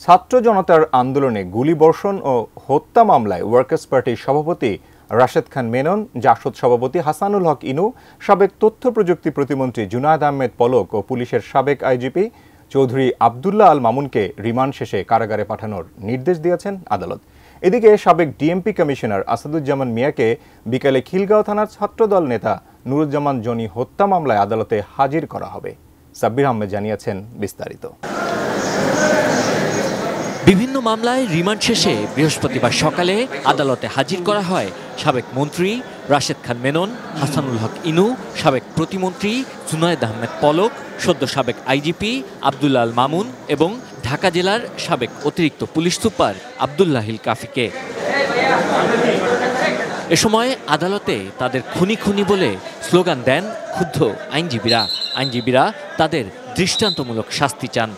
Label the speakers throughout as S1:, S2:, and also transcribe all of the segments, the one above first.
S1: ছাত্র জনতার আন্দোলনে গুলিবর্ষণ ও হত্যা মামলায় ওয়ার্কার্স পার্টির সভাপতি রাশেদ খান মেনন, জাসদ সভাপতি হাসানুল হক ইনু, সাবেক তথ্য প্রযুক্তি প্রতিমন্ত্রী জুনায়েদ আহমেদ পলক ও পুলিশের সাবেক আইজিপি চৌধুরী আবদুল্লাহ আল মামুনকে রিমান্ড শেষে কারাগারে পাঠানোর নির্দেশ দিয়েছেন আদালত। এদিকে সাবেক ডিএমপি কমিশনার আসাদুজ্জামান মিয়াকে বিকেলে খিলগাঁও থানার ছাত্রদল নেতা নুরুজ্জামান জনি হত্যা মামলায় আদালতে হাজির করা হবে। সাব্বির আহমেদ জানিয়েছেন বিস্তারিত।
S2: বিভিন্ন মামলায় রিমান্ড শেষে বৃহস্পতিবার সকালে আদালতে হাজির করা হয় সাবেক মন্ত্রী রাশেদ খান মেনন, হাসানুল হক ইনু, সাবেক প্রতিমন্ত্রী জুনায়েদ আহমেদ পলক, সদ্য সাবেক আইজিপি আবদুল্লাহ আল মামুন এবং ঢাকা জেলার সাবেক অতিরিক্ত পুলিশ সুপার আবদুল্লাহিল কাফিকে। এ সময় আদালতে তাদের খুনি খুনি বলে স্লোগান দেন ক্ষুব্ধ আইনজীবীরা তাদের দৃষ্টান্তমূলক শাস্তি চান।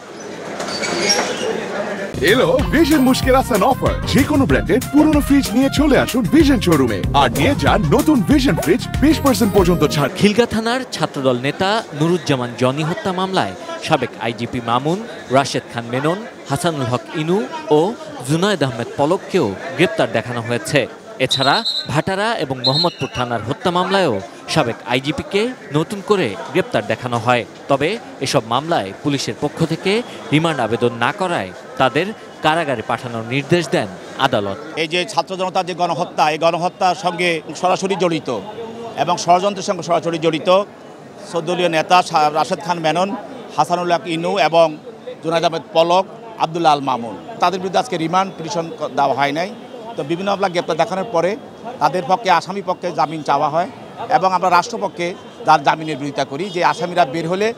S3: এলো ভিশন মুশকিল আসান অফার। যে কোনো ব্র্যান্ডের পুরনো ফ্রিজ নিয়ে চলে আসুন ভিশন শোরুমে আর নিয়ে যান নতুন ভিশন ফ্রিজ 20% পর্যন্ত ছাড়।
S2: খিলগাঁও থানার ছাত্রদল নেতা নুরুজ্জামান জনি হত্যা মামলায় সাবেক আইজিপি মামুন, রাশেদ খান মেনন, হাসানুল হক ইনু ও জুনায়েদ আহমেদ পলককেও গ্রেপ্তার দেখানো হয়েছে। এছাড়া ভাটারা এবং মোহাম্মদপুর থানার হত্যা মামলায়ও সাবেক আইজিপিকে নতুন করে গ্রেপ্তার দেখানো হয়। তবে এসব মামলায় পুলিশের পক্ষ থেকে রিমান্ড আবেদন না করায় তাদের কারাগারে পাঠানোর নির্দেশ দেন আদালত।
S4: এই যে ছাত্র জনতার যে গণহত্যা, এই গণহত্যার সঙ্গে সরাসরি জড়িত এবং ষড়যন্ত্রের সঙ্গে সরাসরি জড়িত দলীয় নেতা রাশেদ খান মেনন, হাসানুল হক ইনু এবং জুনায়েদ আহমেদ পলক, আবদুল্লাহ আল মামুন, তাদের বিরুদ্ধে আজকে রিমান্ড পিটিশন দেওয়া হয় নাই। তো বিভিন্ন মামলা গ্রেপ্তার দেখানোর পরে তাদের পক্ষে আসামি পক্ষে জামিন চাওয়া হয় এবং আমরা রাষ্ট্রপক্ষে তার জামিনের বিরোধিতা করি যে আসামিরা বের হলে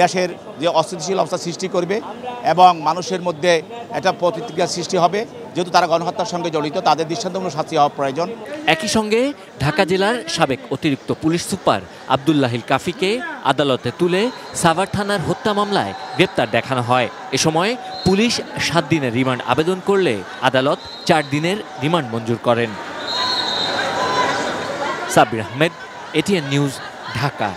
S4: দেশের যে অস্থিতিশীল অবস্থা সৃষ্টি করবে এবং মানুষের মধ্যে একটা প্রতিক্রিয়া সৃষ্টি হবে। যেহেতু তারা গণহত্যার সঙ্গে জড়িত, তাদের দৃষ্টান্তমূলক শাস্তি হওয়া প্রয়োজন।
S2: একই সঙ্গে ঢাকা জেলার সাবেক অতিরিক্ত পুলিশ সুপার আবদুল্লাহিল কাফিকে আদালতে তুলে সাভার থানার হত্যা মামলায় গ্রেপ্তার দেখানো হয়। এ সময় পুলিশ 7 দিনের রিমান্ড আবেদন করলে আদালত 4 দিনের রিমান্ড মঞ্জুর করেন। Sabbir Ahmed, ATN news, Dhaka.